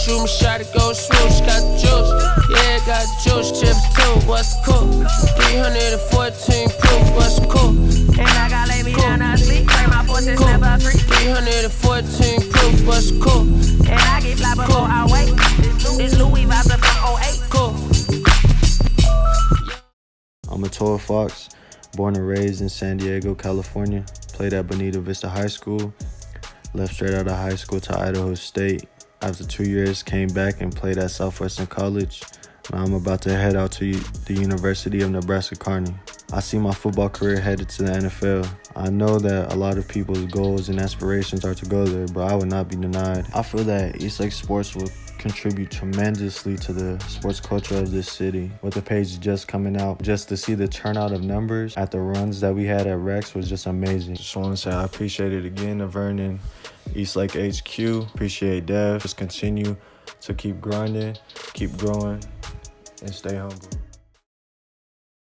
shoot my shot, it go swoosh. Got the juice, yeah, got the juice. Chips too, what's cool? 314 proof, what's cool? And I got lay me down, I sleep. Pray my forces never free. 314 proof, what's cool? And I get fly before I wait. This Louis Vista from 08. Cool. I'm a Toa Fox, born and raised in San Diego, California. Played at Bonita Vista High School. Left straight out of high school to Idaho State. After 2 years, came back and played at Southwestern College. Now I'm about to head out to the University of Nebraska, Kearney. I see my football career headed to the NFL. I know that a lot of people's goals and aspirations are to go there, but I would not be denied. I feel that Eastlake Sports will contribute tremendously to the sports culture of this city. With the page just coming out, just to see the turnout of numbers at the runs that we had at Rex was just amazing. Just want to say I appreciate it again to Vernon, EastlakeHQ, appreciate Dev. Just continue to keep grinding, keep growing, and stay humble.